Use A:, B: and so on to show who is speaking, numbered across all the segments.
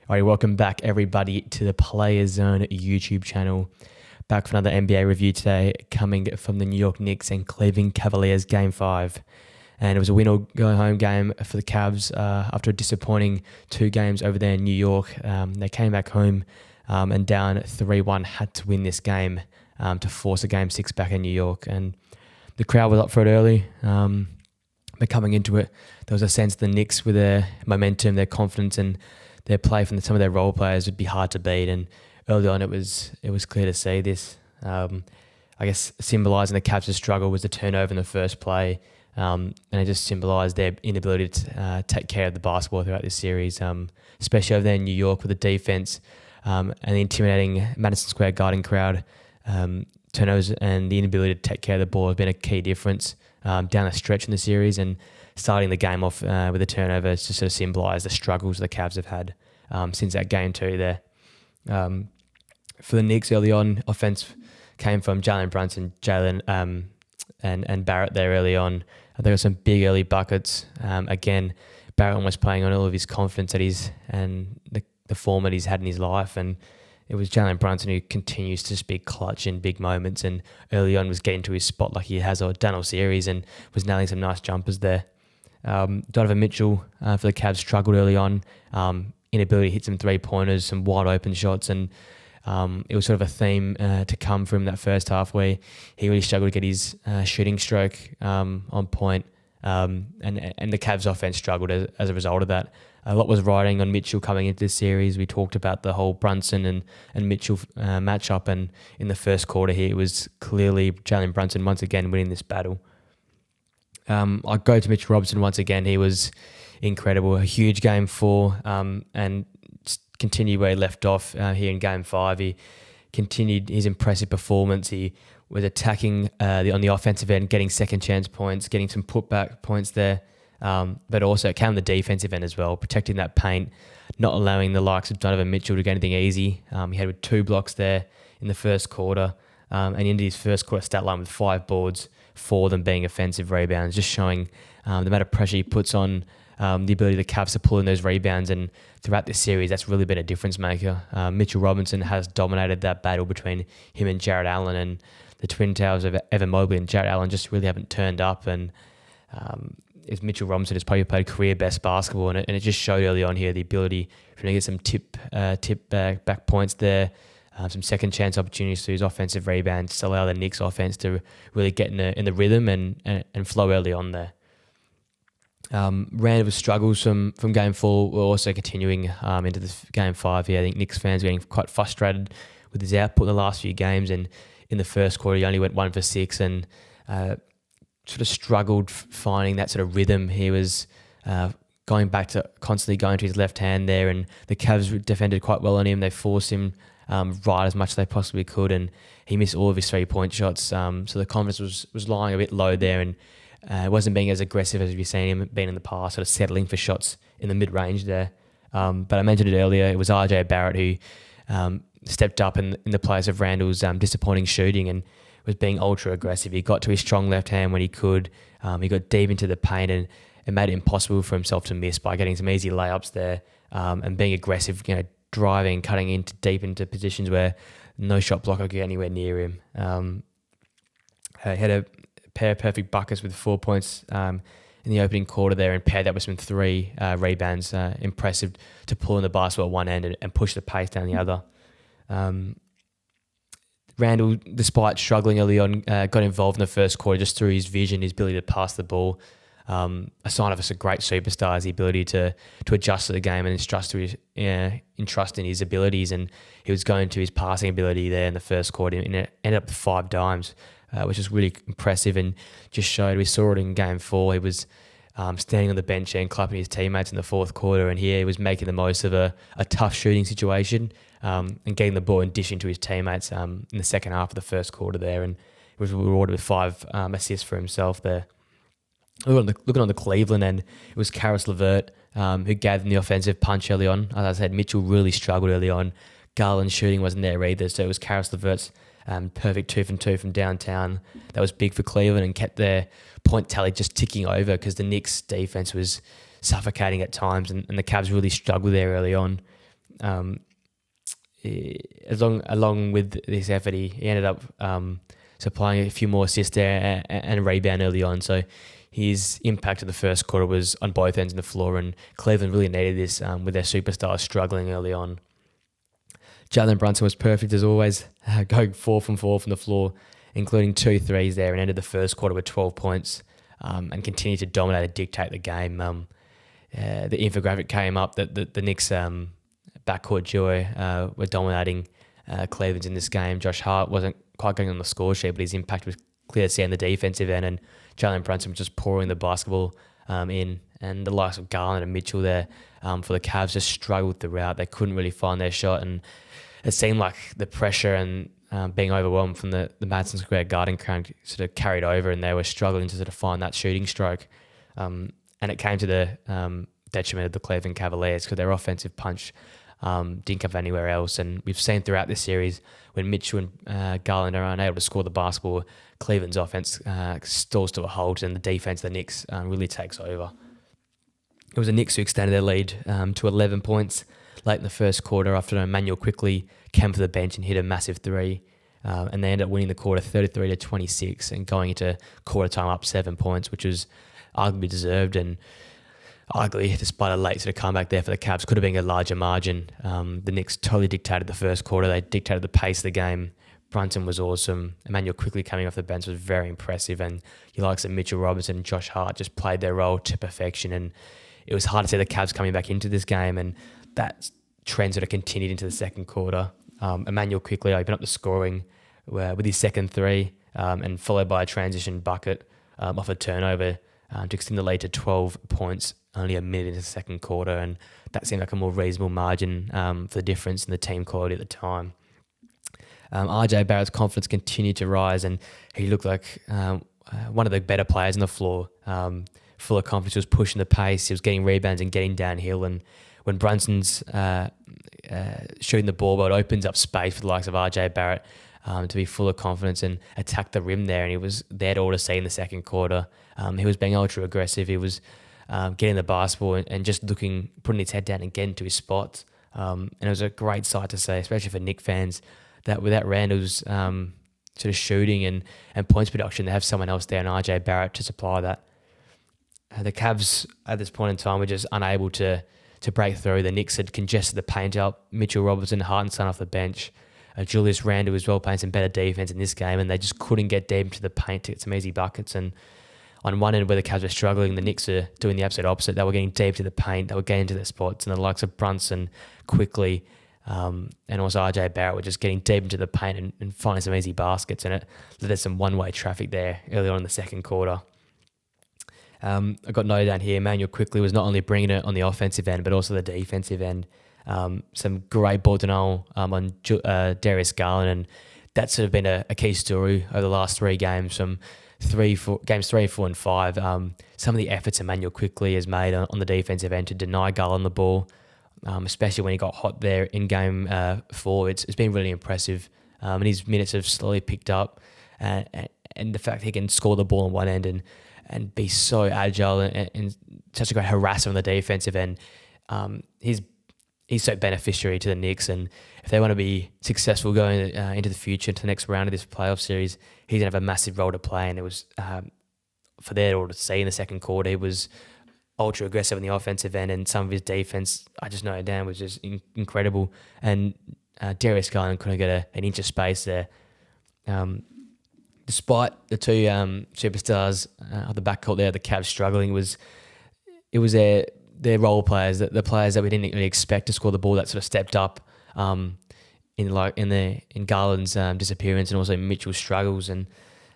A: Alright, welcome back everybody to the Player Zone YouTube channel. Back for another NBA review today, coming from the New York Knicks and Cleveland Cavaliers Game 5. And it was a win or go home game for the Cavs after a disappointing 2 games over there in New York. They came back home and down 3-1, had to win this game to force a Game 6 back in New York. And the crowd was up for it early. But coming into it, there was a sense the Knicks, with their momentum, their confidence, and their play from some of their role players, would be hard to beat. And early on, it was clear to see this. I guess symbolising the Cavs' struggle was the turnover in the first play, and it just symbolised their inability to take care of the basketball throughout this series, especially over there in New York with the defence and the intimidating Madison Square Garden crowd. Turnovers and the inability to take care of the ball has been a key difference down the stretch in the series, and starting the game off with a turnover to sort of symbolise the struggles the Cavs have had since that game 2 there. For the Knicks early on, offense came from Jalen Brunson, and Barrett there early on. There were some big early buckets. Again, Barrett almost playing on all of his confidence and the form that he's had in his life, and it was Jalen Brunson who continues to just be clutch in big moments, and early on was getting to his spot like he has done all series and was nailing some nice jumpers there. Donovan Mitchell for the Cavs struggled early on, inability to hit some 3-pointers, some wide open shots, and it was sort of a theme to come from that first half where he really struggled to get his shooting stroke on point, and the Cavs offense struggled as a result of that. A lot was riding on Mitchell coming into this series. We talked about the whole Brunson and Mitchell matchup, and in the first quarter here, it was clearly Jalen Brunson once again winning this battle. I go to Mitchell Robinson once again. He was incredible. A huge Game 4 and continued where he left off here in Game 5. He continued his impressive performance. He was attacking on the offensive end, getting second chance points, getting some putback points there. But also it came on the defensive end as well, protecting that paint, not allowing the likes of Donovan Mitchell to get anything easy. He had 2 blocks there in the first quarter, and into his first quarter stat line with 5 boards, 4 of them being offensive rebounds, just showing the amount of pressure he puts on the ability of the Cavs to pull in those rebounds. And throughout this series, that's really been a difference maker. Mitchell Robinson has dominated that battle between him and Jarrett Allen, and the Twin Towers of Evan Mobley and Jarrett Allen just really haven't turned up. And Mitchell Robinson has probably played career best basketball, and it just showed early on here the ability for him to get some tip back points there, some second chance opportunities through his offensive rebounds to allow the Knicks offense to really get in the rhythm and flow early on there. Random struggles from Game 4 were also continuing into this Game 5 here. I think Knicks fans were getting quite frustrated with his output in the last few games, and in the first quarter he only went 1 for 6 and sort of struggled finding that sort of rhythm. He was going back to constantly going to his left hand there, and the Cavs defended quite well on him. They forced him right as much as they possibly could, and he missed all of his 3-point shots. So the confidence was lying a bit low there, and it wasn't being as aggressive as we've seen him being in the past, sort of settling for shots in the mid-range there. But I mentioned it earlier, it was RJ Barrett who stepped up in the place of Randall's disappointing shooting and was being ultra aggressive. He got to his strong left hand when he could. He got deep into the paint and it made it impossible for himself to miss by getting some easy layups there and being aggressive, driving, cutting deep into positions where no shot blocker could get anywhere near him. He had a pair of perfect buckets with 4 points in the opening quarter there, and paired that with some 3 rebounds. Impressive to pull in the basketball at one end and push the pace down the other. Randall, despite struggling early on, got involved in the first quarter just through his vision, his ability to pass the ball. A sign of a great superstar is the ability to adjust to the game and entrust in his abilities. And he was going to his passing ability there in the first quarter, and it ended up with 5 dimes, which is really impressive and just showed. We saw it in Game 4. He was standing on the bench and clapping his teammates in the fourth quarter, and here he was making the most of a tough shooting situation and getting the ball and dishing to his teammates in the second half of the first quarter there, and he was rewarded with 5 assists for himself there. Looking on the Cleveland end, it was Karis LeVert who gave them the offensive punch early on. As I said, Mitchell really struggled early on. Garland's shooting wasn't there either, so it was Karis LeVert's perfect 2 from 2 from downtown. That was big for Cleveland and kept their point tally just ticking over because the Knicks defense was suffocating at times, and the Cavs really struggled there early on. along with this effort, he ended up supplying a few more assists there and a rebound early on. So his impact in the first quarter was on both ends of the floor, and Cleveland really needed this with their superstars struggling early on. Jalen Brunson was perfect as always, going 4 from 4 from the floor, including 2 threes there, and ended the first quarter with 12 points and continued to dominate and dictate the game. The infographic came up that the Knicks backcourt duo were dominating Cleveland in this game. Josh Hart wasn't quite going on the score sheet, but his impact was clear to see on the defensive end, and Jalen Brunson was just pouring the basketball in, and the likes of Garland and Mitchell there for the Cavs just struggled throughout. They couldn't really find their shot, and it seemed like the pressure and being overwhelmed from the Madison Square Garden crowd sort of carried over, and they were struggling to sort of find that shooting stroke. And it came to the detriment of the Cleveland Cavaliers because their offensive punch didn't come anywhere else. And we've seen throughout this series when Mitchell and Garland are unable to score the basketball, Cleveland's offense stalls to a halt, and the defense of the Knicks really takes over. It was the Knicks who extended their lead to 11 points late in the first quarter after Emmanuel quickly came to the bench and hit a massive three. And they ended up winning the quarter 33-26 and going into quarter time up 7 points, which was arguably deserved, and arguably, despite a late sort of comeback there for the Cavs, could have been a larger margin. The Knicks totally dictated the first quarter. They dictated the pace of the game. Brunson was awesome. Emmanuel quickly coming off the bench was very impressive, and the likes of Mitchell Robinson and Josh Hart just played their role to perfection, and it was hard to see the Cavs coming back into this game, and that trend sort of continued into the second quarter. Emmanuel quickly opened up the scoring with his second three, and followed by a transition bucket off a turnover to extend the lead to 12 points only a minute into the second quarter, and that seemed like a more reasonable margin for the difference in the team quality at the time. RJ Barrett's confidence continued to rise, and he looked like one of the better players on the floor. Full of confidence, he was pushing the pace, he was getting rebounds and getting downhill, and when Brunson's shooting the ball, it opens up space for the likes of RJ Barrett to be full of confidence and attack the rim there, and he was there to all to see in the second quarter. He was being ultra aggressive, he was getting the basketball and just putting his head down and getting to his spots. And it was a great sight to see, especially for Knicks fans, that without Randall's sort of shooting and points production, they have someone else there, and RJ Barrett, to supply that. The Cavs at this point in time were just unable to break through. The Knicks had congested the paint up. Mitchell Robinson, Hart and Son off the bench. Julius Randle as well playing some better defense in this game, and they just couldn't get deep into the paint to get some easy buckets. And on one end where the Cavs were struggling, the Knicks are doing the absolute opposite. They were getting deep to the paint. They were getting to their spots, and the likes of Brunson quickly and also RJ Barrett were just getting deep into the paint and finding some easy baskets, and it led to some one-way traffic there early on in the second quarter. I got noted down here, Emmanuel quickly was not only bringing it on the offensive end, but also the defensive end. Some great ball denial on Darius Garland, and that's sort of been a key story over the last three games, from games 3, 4, and 5. Some of the efforts Emmanuel quickly has made on the defensive end to deny Garland the ball, especially when he got hot there in game 4. It's been really impressive, and his minutes have slowly picked up, and the fact he can score the ball on one end and be so agile and such a great harasser on the defensive end. He's so beneficiary to the Knicks, and if they want to be successful going into the future, to the next round of this playoff series, he's going to have a massive role to play. And it was for there all to see in the second quarter, he was ultra aggressive on the offensive end, and some of his defense, I just noted down, was just incredible. And Darius Garland couldn't get an inch of space there. Despite the two superstars of the backcourt there, the Cavs struggling, it was their role players, the players that we didn't really expect to score the ball, that sort of stepped up in Garland's disappearance, and also Mitchell's struggles. And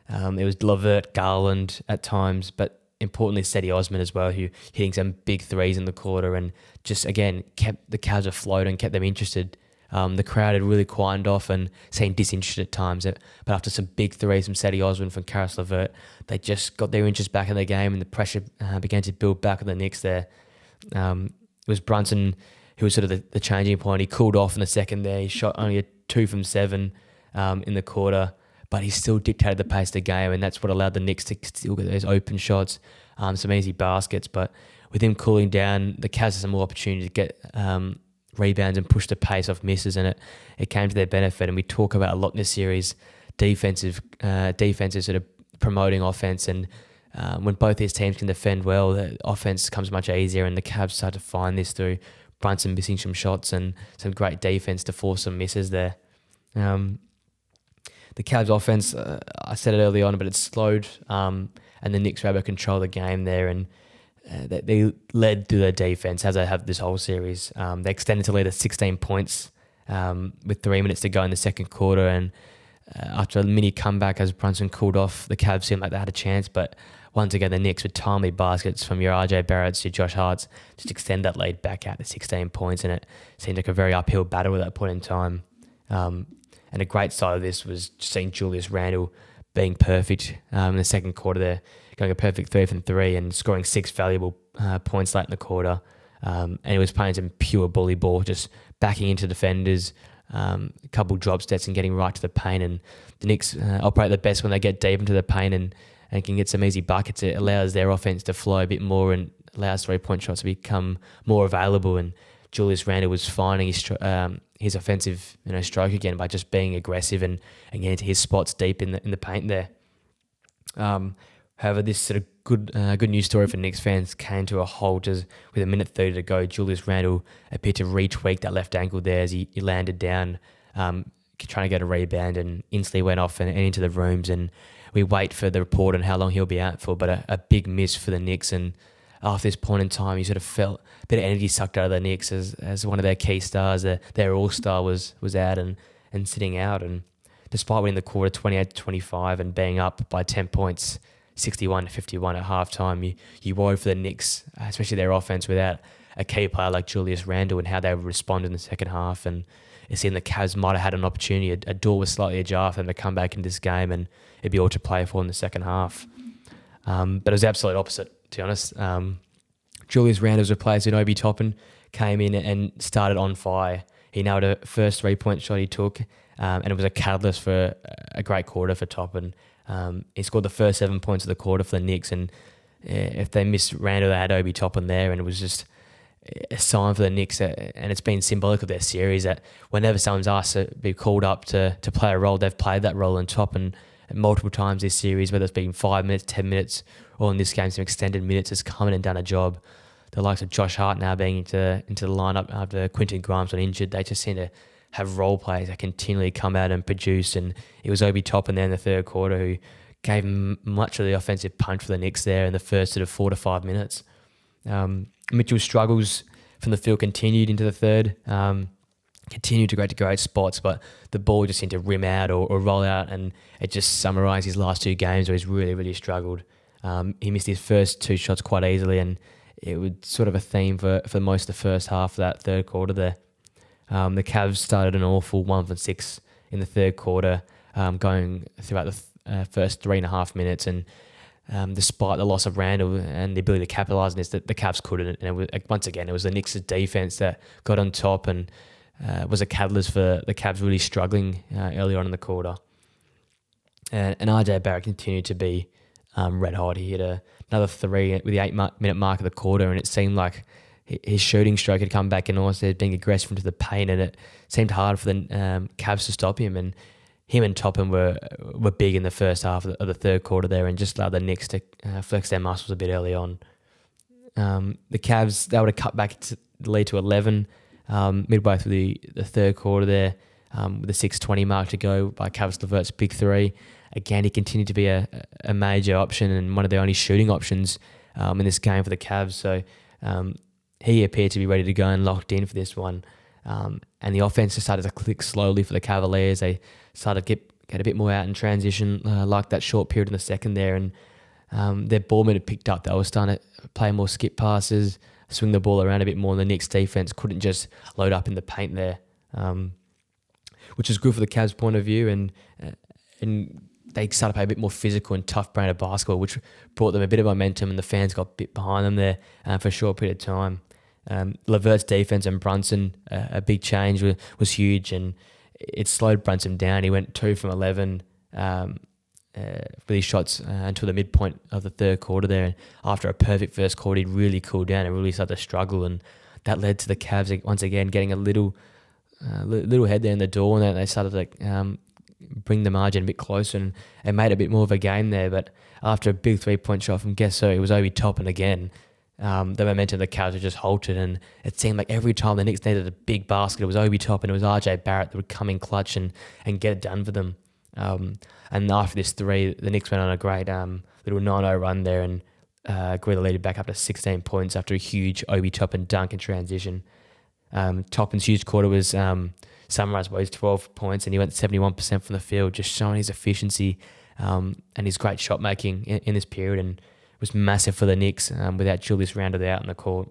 A: it was LeVert, Garland at times, but importantly Cedi Osman as well, who hitting some big threes in the quarter and just again kept the Cavs afloat and kept them interested. The crowd had really quietened off and seemed disinterested at times, but after some big threes from Cedi Osman, from Karis LeVert, they just got their interest back in the game, and the pressure began to build back on the Knicks there. It was Brunson who was sort of the changing point. He cooled off in the second there. He shot only a 2 from 7 in the quarter, but he still dictated the pace of the game, and that's what allowed the Knicks to still get those open shots, some easy baskets. But with him cooling down, the Cavs had some more opportunity to get rebounds and pushed the pace off misses, and it came to their benefit. And we talk about a lot in this series, defensive sort of promoting offense, and when both these teams can defend well, the offense comes much easier, and the Cavs start to find this through Brunson missing some shots and some great defense to force some misses there. The Cavs offense, I said it early on, but it's slowed, and the Knicks were able to control the game there, and they led through their defense as they have this whole series. They extended to lead at 16 points with 3 minutes to go in the second quarter, and after a mini comeback as Brunson cooled off, the Cavs seemed like they had a chance, but once again, the Knicks with timely baskets from your RJ Barretts to Josh Hart's just extend that lead back out to 16 points, and it seemed like a very uphill battle at that point in time. And a great side of this was seeing Julius Randle being perfect in the second quarter there, going a perfect 3 from 3 and scoring 6 valuable points late in the quarter. And he was playing some pure bully ball, just backing into defenders, a couple drop steps and getting right to the paint. And the Knicks operate the best when they get deep into the paint and can get some easy buckets. It allows their offense to flow a bit more and allows 3-point shots to become more available. And Julius Randle was finding his offensive stroke again by just being aggressive and getting to his spots deep in the paint there. However, this sort of good news story for Knicks fans came to a halt as with a minute 30 to go. Julius Randle appeared to retweak that left ankle there as he landed down, trying to get a rebound, and instantly went off and into the rooms. And we wait for the report on how long he'll be out for, but a big miss for the Knicks. And after this point in time, you sort of felt a bit of energy sucked out of the Knicks as one of their key stars, their all-star was out and sitting out. And despite winning the quarter 28-25 and being up by 10 points, 61-51 at halftime, you worry for the Knicks, especially their offense, without a key player like Julius Randle and how they would respond in the second half. And it seemed the Cavs might have had an opportunity. A door was slightly ajar for them to come back in this game and it'd be all to play for in the second half. But it was the absolute opposite, to be honest. Julius Randle was replaced with Obi Toppin, came in and started on fire. He nailed a first 3-point shot he took, and it was a catalyst for a great quarter for Toppin. He scored the first 7 points of the quarter for the Knicks, and if they missed Randle, they had Obi Toppin there, and it was just a sign for the Knicks, and it's been symbolic of their series that whenever someone's asked to be called up to play a role, they've played that role in Toppin multiple times this series, whether it's been 5 minutes, 10 minutes, or in this game some extended minutes, has come in and done a job. The likes of Josh Hart now being into the lineup after Quentin Grimes got injured, they just seem to have role players that continually come out and produce. And it was Obi Toppin there in the third quarter who gave much of the offensive punch for the Knicks there in the first sort of 4 to 5 minutes. Mitchell's struggles from the field continued into the third. Continued to go to great spots, but the ball just seemed to rim out or roll out, and it just summarised his last 2 games where he's really, really struggled. He missed his first 2 shots quite easily, and it was sort of a theme for most of the first half of that third quarter there. The Cavs started an awful 1 for 6 in the third quarter, going throughout the first 3.5 minutes, and despite the loss of Randle and the ability to capitalise on this, the Cavs couldn't. And once again, it was the Knicks' defence that got on top and was a catalyst for the Cavs really struggling early on in the quarter. And RJ Barrett continued to be red hot. He hit another 3 with the 8-minute mark of the quarter, and it seemed like his shooting stroke had come back and also being aggressive into the paint, and it seemed hard for the Cavs to stop him. And him and Toppin were big in the first half of the third quarter there, and just allowed the Knicks to flex their muscles a bit early on. The Cavs, they would have cut back to the lead to 11 midway through the third quarter there, with the 6:20 mark to go by Caris LeVert's big 3. Again, he continued to be a major option and one of the only shooting options in this game for the Cavs. So he appeared to be ready to go and locked in for this one. And the offense just started to click slowly for the Cavaliers. They started to get a bit more out in transition, like that short period in the second there. And their ball had picked up. They were starting to play more skip passes, swing the ball around a bit more, and the Knicks defense couldn't just load up in the paint there, which is good for the Cavs' point of view. And they started to play a bit more physical and tough brand of basketball, which brought them a bit of momentum, and the fans got a bit behind them there for a short period of time. LeVert's defense and Brunson, a big change was huge, and it slowed Brunson down. He went 2 from 11 with his shots until the midpoint of the third quarter there. And after a perfect first quarter, he'd really cooled down and really started to struggle. And that led to the Cavs once again getting a little head there in the door, and then they started to bring the margin a bit closer and made it a bit more of a game there. But after a big 3-point shot from guess who, it was Obi Toppin again. The momentum of the Cavs had just halted, and it seemed like every time the Knicks needed a big basket, it was Obi Toppin, it was RJ Barrett that would come in clutch and get it done for them. And after this three, the Knicks went on a great little 9-0 run there and grew the lead back up to 16 points after a huge Obi Toppin dunk in transition. Toppin's huge quarter was summarised by his 12 points, and he went 71% from the field, just showing his efficiency and his great shot making in this period, and it was massive for the Knicks without Julius Randle out on the court.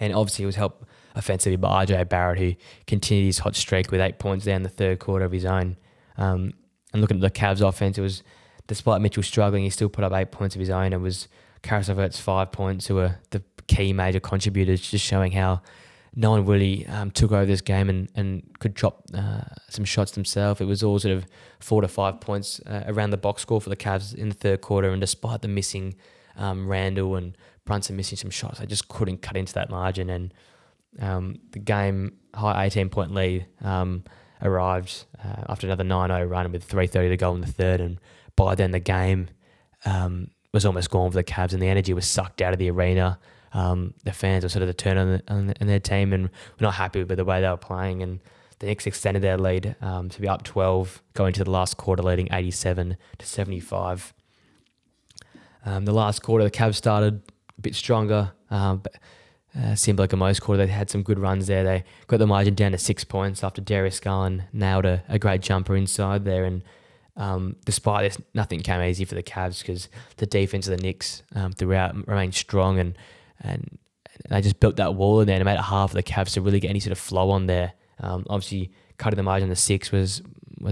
A: And obviously it was helped offensively by RJ Barrett, who continued his hot streak with 8 points there in the third quarter of his own. And looking at the Cavs offense, it was, despite Mitchell struggling, he still put up 8 points of his own. It was Karis LeVert's 5 points who were the key major contributors, just showing how no one really took over this game and could drop some shots themselves. It was all sort of 4 to 5 points around the box score for the Cavs in the third quarter, and despite the missing Randall and Brunson missing some shots, they just couldn't cut into that margin, and the game high 18-point lead arrived after another 9-0 run with 3:30 to go in the third, and by then the game was almost gone for the Cavs, and the energy was sucked out of the arena. The fans were sort of the turn on their team, and were not happy with the way they were playing, and the Knicks extended their lead to be up 12 going to the last quarter, leading 87-75. The last quarter, the Cavs started a bit stronger, but seemed like a most quarter. They had some good runs there. They got the margin down to 6 points after Darius Garland nailed a great jumper inside there, and despite this, nothing came easy for the Cavs because the defense of the Knicks throughout remained strong, and they just built that wall in there and made it hard for the Cavs to really get any sort of flow on there. Obviously, cutting the margin to 6 was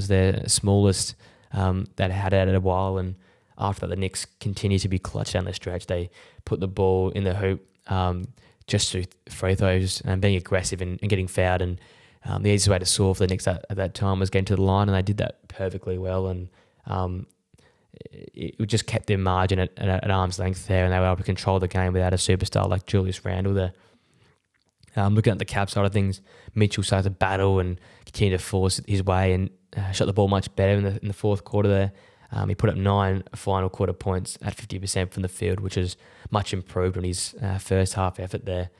A: their smallest that had had it a while, and after that, the Knicks continued to be clutch down the stretch. They put the ball in the hoop just through free throws and being aggressive and getting fouled, and the easiest way to solve for the Knicks at that time was getting to the line, and they did that perfectly well, and it just kept their margin at arm's length there, and they were able to control the game without a superstar like Julius Randle there. Looking at the Cavs side of things, Mitchell started to battle and continued to force his way and shot the ball much better in the fourth quarter there. He put up 9 final quarter points at 50% from the field, which is much improved on his first half effort there.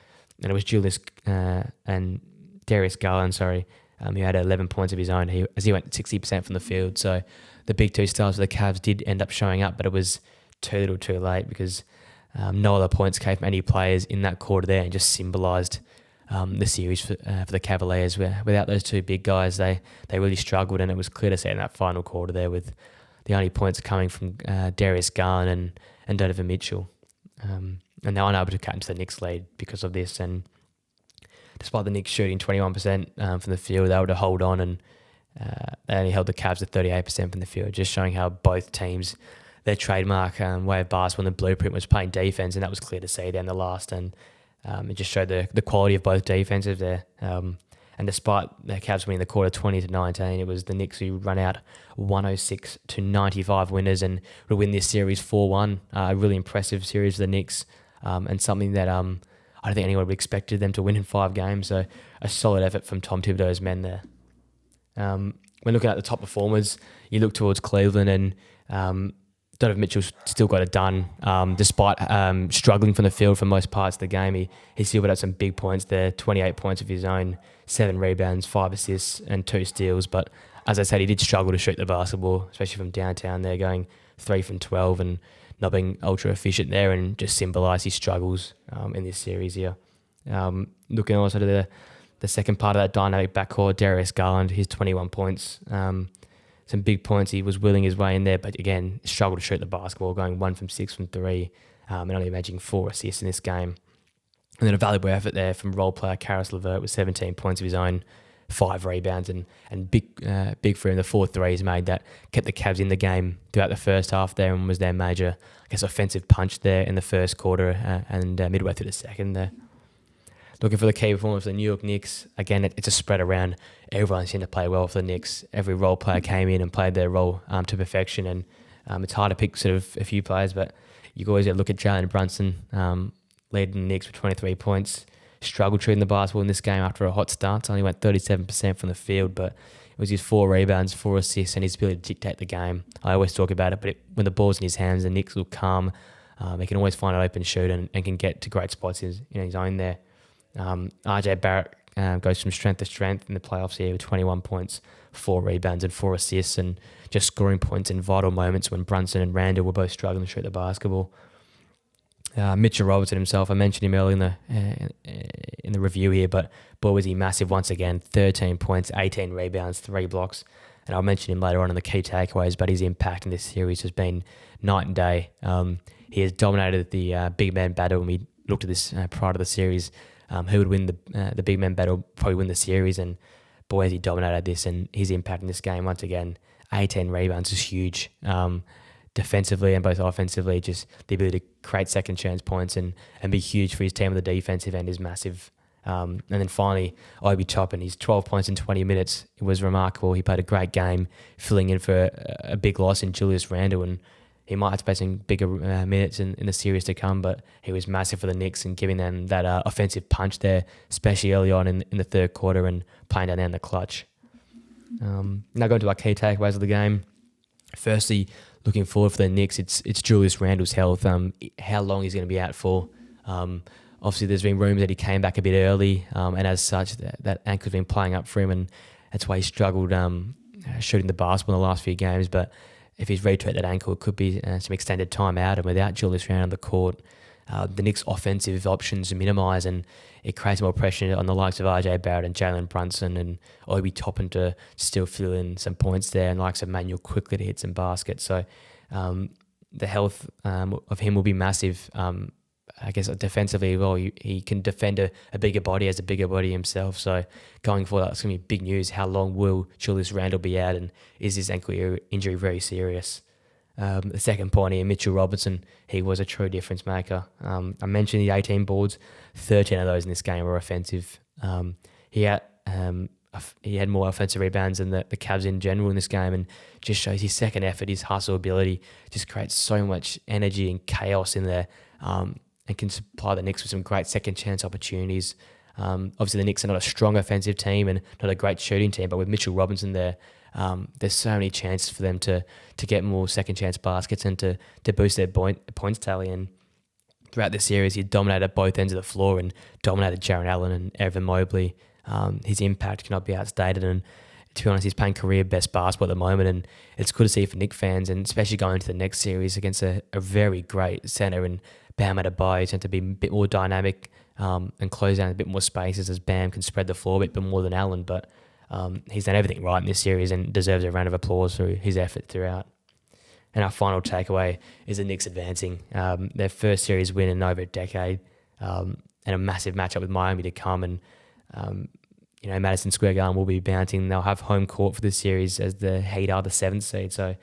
A: And it was Julius and Darius Garland, who had 11 points of his own as he went 60% from the field. So the big two stars for the Cavs did end up showing up, but it was too little too late because no other points came from any players in that quarter there, and just symbolised the series for the Cavaliers. Without those two big guys, they really struggled, and it was clear to see in that final quarter there with the only points coming from Darius Garland and Donovan Mitchell. And they were unable to cut into the Knicks lead because of this, and despite the Knicks shooting 21% from the field, they were able to hold on, and they only held the Cavs at 38% from the field, just showing how both teams, their trademark way of basketball and the blueprint was playing defense, and that was clear to see down the last, and it just showed the quality of both defenses there. And despite the Cavs winning the quarter 20-19, it was the Knicks who run out 106-95 winners and would win this series 4-1. A really impressive series for the Knicks, and something that I don't think anyone would have expected them to win in 5 games. So a solid effort from Tom Thibodeau's men there. When looking at the top performers, you look towards Cleveland, and Donovan Mitchell still got it done. Despite struggling from the field for most parts of the game, he still put up some big points there, 28 points of his own, 7 rebounds, 5 assists, and 2 steals. But as I said, he did struggle to shoot the basketball, especially from downtown there, going 3 from 12 and not being ultra efficient there, and just symbolised his struggles in this series here. Looking also to the second part of that dynamic backcourt, Darius Garland, his 21 points. Some big points. He was willing his way in there, but again, struggled to shoot the basketball, going 1 from 6 from 3, and only managing 4 assists in this game. And then a valuable effort there from role player Karis LeVert with 17 points of his own, 5 rebounds, and big for him. The 4 threes made that kept the Cavs in the game throughout the first half there, and was their major, offensive punch there in the first quarter and midway through the second there. Looking for the key performance for the New York Knicks. Again, it's a spread around. Everyone seemed to play well for the Knicks. Every role player came in and played their role to perfection. And it's hard to pick sort of a few players, but you always got to look at Jalen Brunson, leading the Knicks with 23 points, struggled shooting the basketball in this game after a hot start. Only went 37% from the field, but it was his 4 rebounds, 4 assists, and his ability to dictate the game. I always talk about it, but when the ball's in his hands, the Knicks will calm. He can always find an open shoot and can get to great spots in his own there. RJ Barrett goes from strength to strength in the playoffs here with 21 points, 4 rebounds and 4 assists, and just scoring points in vital moments when Brunson and Randall were both struggling to shoot the basketball. Mitchell Robertson himself, I mentioned him earlier in the review here, but boy was he massive once again. 13 points, 18 rebounds, 3 blocks. And I'll mention him later on in the key takeaways, but his impact in this series has been night and day. He has dominated the big man battle. When we looked at this prior to the series, who would win the big man battle, probably win the series, and boy has he dominated this, and his impact in this game once again, 18 rebounds is huge. Defensively and both offensively, just the ability to create second chance points and be huge for his team on the defensive end is massive. And then finally, Obi Toppin, his 12 points in 20 minutes, it was remarkable. He played a great game, filling in for a big loss in Julius Randle, and he might have to play some bigger minutes in the series to come, but he was massive for the Knicks and giving them that offensive punch there, especially early on in the third quarter and playing down there in the clutch. Now going to our key takeaways of the game. Firstly, looking forward for the Knicks, it's Julius Randle's health, how long he's going to be out for. Obviously, there's been rumours that he came back a bit early, and as such, that ankle's been playing up for him, and that's why he struggled shooting the basketball in the last few games. But if he's retweaked that ankle, it could be some extended time out, and without Julius Randle on the court, the Knicks' offensive options are minimised, and it creates more pressure on the likes of RJ Barrett and Jalen Brunson and Obi Toppin to still fill in some points there, and likes of Manuel quickly to hit some baskets. So the health of him will be massive. I guess defensively, well, he can defend a bigger body as a bigger body himself. So going forward, that's going to be big news. How long will Julius Randle be out, and is his ankle injury very serious? The second point here, Mitchell Robertson, he was a true difference maker. I mentioned the 18 boards, 13 of those in this game were offensive. He had more offensive rebounds than the Cavs in general in this game, and just shows his second effort, his hustle ability, just creates so much energy and chaos in there, and can supply the Knicks with some great second chance opportunities. Obviously, the Knicks are not a strong offensive team and not a great shooting team, but with Mitchell Robinson there, there's so many chances for them to get more second chance baskets and to boost their points tally. And throughout this series, he dominated both ends of the floor and dominated Jarrett Allen and Evan Mobley. His impact cannot be outstated, and to be honest, he's playing career best basketball at the moment, and it's good to see for Knicks fans, and especially going into the next series against a very great centre and Bam Adebayo tend to be a bit more dynamic and close down a bit more spaces as Bam can spread the floor a bit more than Allen, but he's done everything right in this series and deserves a round of applause for his effort throughout. And our final takeaway is the Knicks advancing. Their first series win in over a decade, and a massive matchup with Miami to come, and Madison Square Garden will be bouncing. They'll have home court for this series as the Heat are the 7th seed, so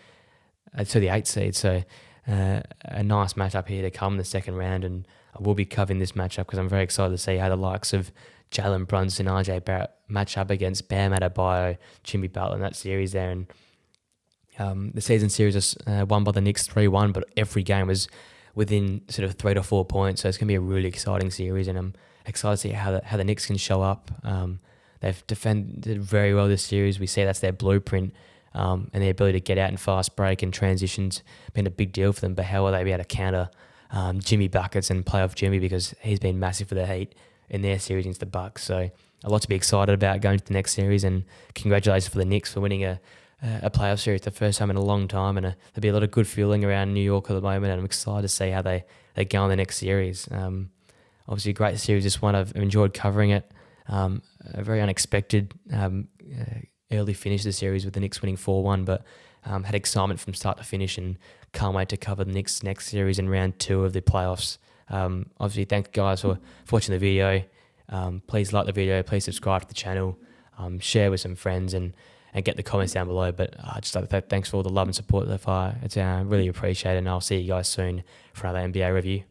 A: to the 8th seed. So a nice matchup here to come in the second round, and I will be covering this matchup because I'm very excited to see how the likes of Jalen Brunson, RJ Barrett match up against Bam Adebayo, Jimmy Butler in that series there. And the season series was won by the Knicks 3-1, but every game was within sort of 3 to 4 points, so it's going to be a really exciting series, and I'm excited to see how the Knicks can show up. They've defended very well this series. We see that's their blueprint, and their ability to get out in fast break and transitions been a big deal for them. But how will they be able to counter Jimmy Buckets and playoff Jimmy, because he's been massive for the Heat in their series against the Bucks. So a lot to be excited about going to the next series, and congratulations for the Knicks for winning a playoff series the first time in a long time, and there'll be a lot of good feeling around New York at the moment, and I'm excited to see how they go in the next series. Obviously a great series, this one. I've enjoyed covering it. A very unexpected early finish of the series with the Knicks winning 4-1, but had excitement from start to finish, and can't wait to cover the Knicks next series in round 2 of the playoffs. Obviously, thank you guys for watching the video. Please like the video, please subscribe to the channel, share with some friends, and get the comments down below. But just like to say thanks for all the love and support so far. It's really appreciated, and I'll see you guys soon for another NBA review.